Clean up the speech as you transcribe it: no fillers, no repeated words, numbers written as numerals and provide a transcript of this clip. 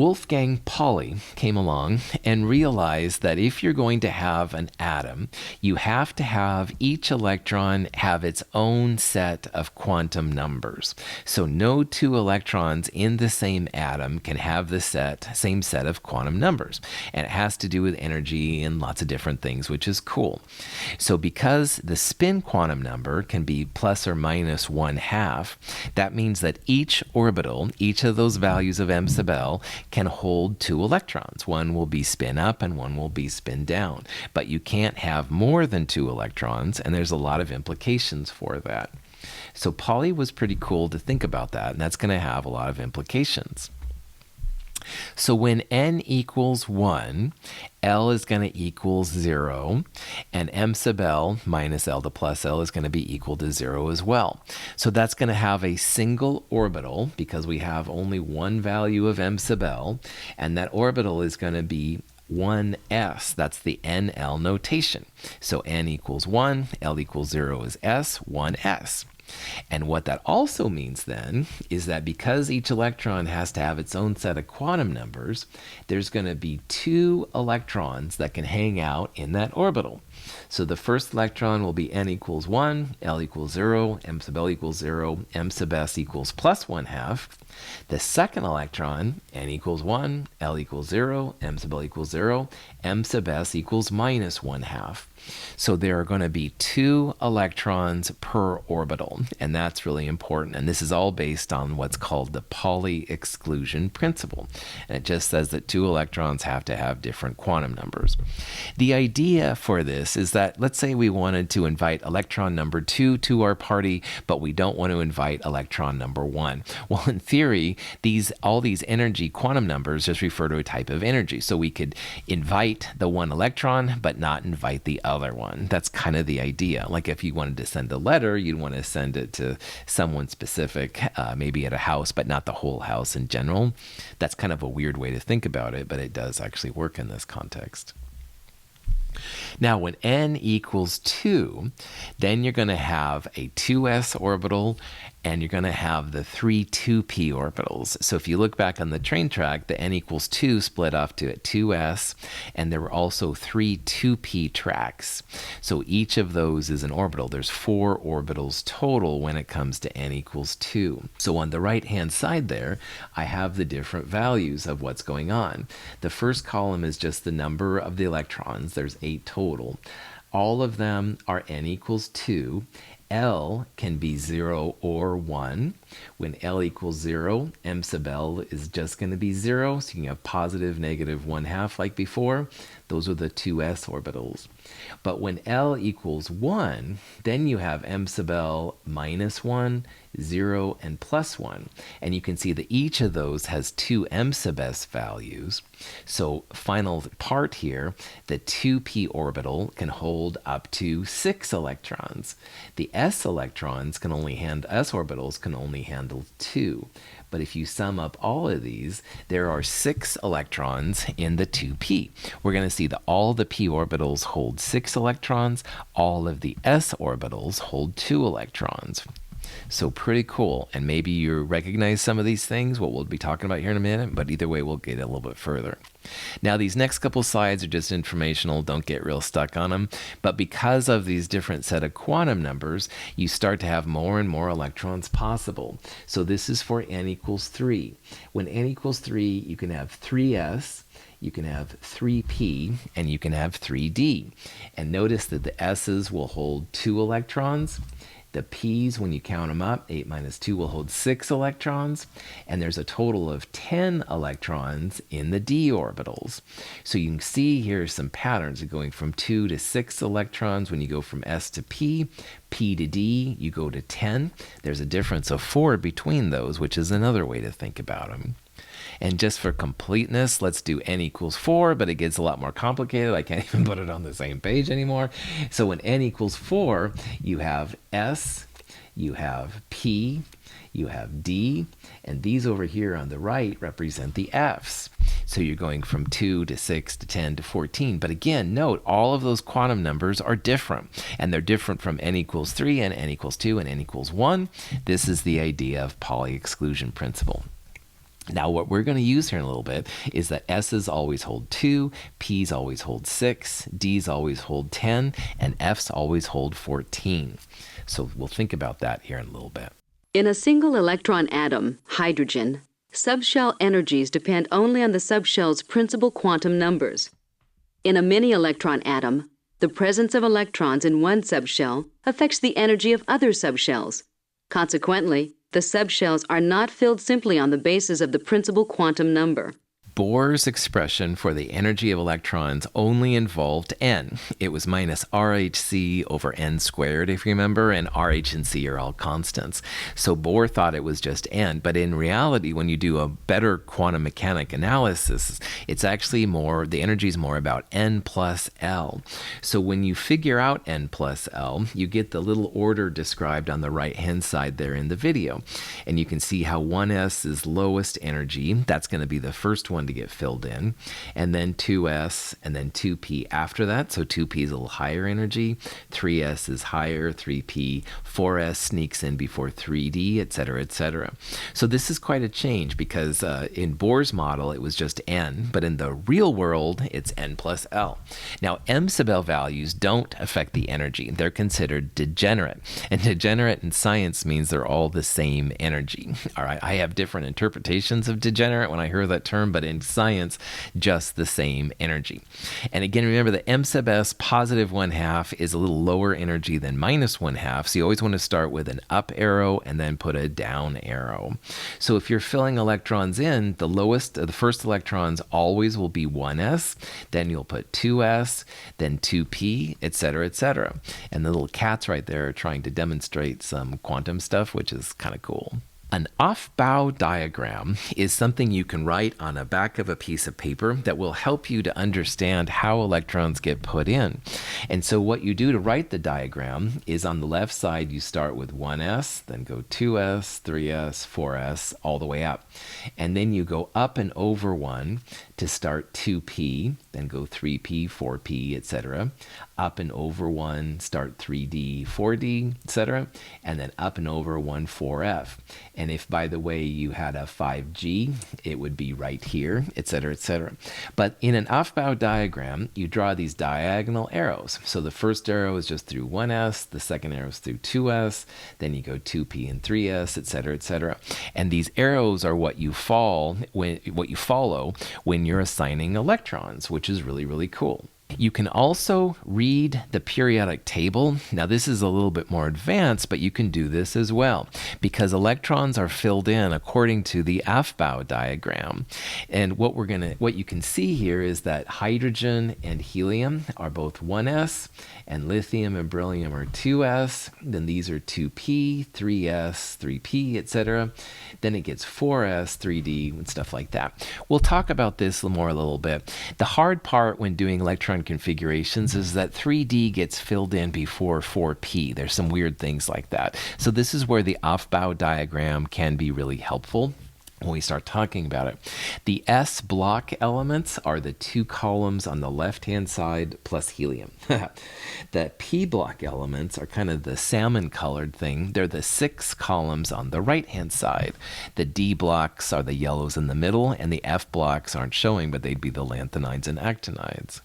Wolfgang Pauli came along and realized that if you're going to have an atom, you have to have each electron have its own set of quantum numbers. So no two electrons in the same atom can have the same set of quantum numbers. And it has to do with energy and lots of different things, which is cool. So because the spin quantum number can be plus or minus 1/2, that means that each orbital, each of those values of m sub l, can hold two electrons. One will be spin up and one will be spin down. But you can't have more than two electrons, and there's a lot of implications for that. So Pauli was pretty cool to think about that, and that's going to have a lot of implications. So when n equals 1, L is going to equal 0, and m sub L minus L to plus L is going to be equal to 0 as well. So that's going to have a single orbital because we have only one value of m sub L, and that orbital is going to be 1s. That's the NL notation. So n equals 1, L equals 0 is s, 1s. And what that also means then is that because each electron has to have its own set of quantum numbers, there's going to be two electrons that can hang out in that orbital. So the first electron will be n equals 1, L equals 0, m sub L equals 0, m sub s equals plus 1/2. The second electron, n equals 1, L equals 0, m sub L equals 0, m sub s equals minus 1/2. So there are going to be two electrons per orbital, and that's really important. And this is all based on what's called the Pauli exclusion principle. And it just says that two electrons have to have different quantum numbers. The idea for this is that, let's say we wanted to invite electron number 2 to our party, but we don't want to invite electron number 1. Well, in theory, all these energy quantum numbers just refer to a type of energy. So we could invite the one electron, but not invite the other one. That's kind of the idea. Like if you wanted to send a letter, you'd want to send it to someone specific, maybe at a house, but not the whole house in general. That's kind of a weird way to think about it, but it does actually work in this context. Now, when n equals 2, then you're going to have a 2s orbital, and you're going to have the three 2p orbitals. So if you look back on the train track, the n equals 2 split off to 2s, and there were also three 2p tracks. So each of those is an orbital. There's 4 orbitals total when it comes to n equals 2. So on the right-hand side there, I have the different values of what's going on. The first column is just the number of the electrons. There's 8 total. All of them are n equals 2. L can be 0 or 1. When L equals 0, m sub L is just going to be 0, so you can have positive, negative 1/2 like before. Those are the 2s orbitals. But when L equals 1, then you have m sub L minus 1, 0, and plus 1. And you can see that each of those has two m sub s values. So final part here, the 2p orbital can hold up to 6 electrons. The s orbitals can only handle 2. But if you sum up all of these, there are 6 electrons in the 2p. We're going to see that all the p orbitals hold 6 electrons, all of the s orbitals hold 2 electrons. So pretty cool. And maybe you recognize some of these things, what we'll be talking about here in a minute, but either way, we'll get a little bit further. Now, these next couple slides are just informational. Don't get real stuck on them. But because of these different set of quantum numbers, you start to have more and more electrons possible. So this is for n equals 3. When n equals 3, you can have 3s, you can have 3p, and you can have 3d. And notice that the s's will hold 2 electrons. The p's, when you count them up, 8 minus 2 will hold 6 electrons, and there's a total of 10 electrons in the d orbitals. So you can see here some patterns going from 2 to 6 electrons when you go from s to p, p to d, you go to 10. There's a difference of 4 between those, which is another way to think about them. And just for completeness, let's do n equals 4, but it gets a lot more complicated. I can't even put it on the same page anymore. So when n equals 4, you have s, you have p, you have d, and these over here on the right represent the f's. So you're going from 2 to 6 to 10 to 14. But again, note, all of those quantum numbers are different. And they're different from n equals 3 and n equals 2 and n equals 1. This is the idea of Pauli exclusion principle. Now, what we're going to use here in a little bit is that S's always hold 2, P's always hold 6, D's always hold 10, and F's always hold 14. So we'll think about that here in a little bit. In a single electron atom, hydrogen, subshell energies depend only on the subshell's principal quantum numbers. In a mini-electron atom, the presence of electrons in one subshell affects the energy of other subshells. Consequently, the subshells are not filled simply on the basis of the principal quantum number. Bohr's expression for the energy of electrons only involved n. It was minus RHC over n squared, if you remember, and RH and C are all constants. So Bohr thought it was just n, but in reality, when you do a better quantum mechanic analysis, it's actually more, the energy is more about n plus L. So when you figure out n plus L, you get the little order described on the right-hand side there in the video. And you can see how 1s is lowest energy. That's going to be the first one to get filled in, and then 2s, and then 2p after that. So 2p is a little higher energy, 3s is higher, 3p, 4s sneaks in before 3d, etc., etc. So this is quite a change because in Bohr's model it was just n, but in the real world it's n plus L. Now m sub L values don't affect the energy. They're considered degenerate, and degenerate in science means they're all the same energy. All right, I have different interpretations of degenerate when I hear that term, but in science, just the same energy. And again, remember that m sub s positive 1/2 is a little lower energy than minus 1/2, so you always want to start with an up arrow and then put a down arrow. So if you're filling electrons in, the first electrons always will be 1s, then you'll put 2s, then 2p, etc., etc. And the little cats right there are trying to demonstrate some quantum stuff, which is kind of cool. An off-bow diagram is something you can write on the back of a piece of paper that will help you to understand how electrons get put in. And so what you do to write the diagram is on the left side, you start with 1s, then go 2s, 3s, 4s, all the way up. And then you go up and over 1 to start 2p, then go 3p, 4p, etc. Up and over 1, start 3d, 4d, etc. And then up and over 1, 4f. And if, by the way, you had a 5G, it would be right here, etc., etc. But in an off-bow diagram, you draw these diagonal arrows. So the first arrow is just through 1s, the second arrow is through 2s, then you go 2p and 3s, etc., etc. And these arrows are what you follow when you're assigning electrons, which is really, really cool. You can also read the periodic table. Now this is a little bit more advanced, but you can do this as well because electrons are filled in according to the Aufbau diagram. And what you can see here is that hydrogen and helium are both 1s, and lithium and beryllium are 2s. Then these are 2p, 3s, 3p, etc. Then it gets 4s, 3d, and stuff like that. We'll talk about this more a little bit. The hard part when doing electron configurations is that 3D gets filled in before 4P. There's some weird things like that. So this is where the Aufbau diagram can be really helpful when we start talking about it. The S block elements are the 2 columns on the left-hand side plus helium. The P block elements are kind of the salmon-colored thing. They're the 6 columns on the right-hand side. The D blocks are the yellows in the middle, and the F blocks aren't showing, but they'd be the lanthanides and actinides.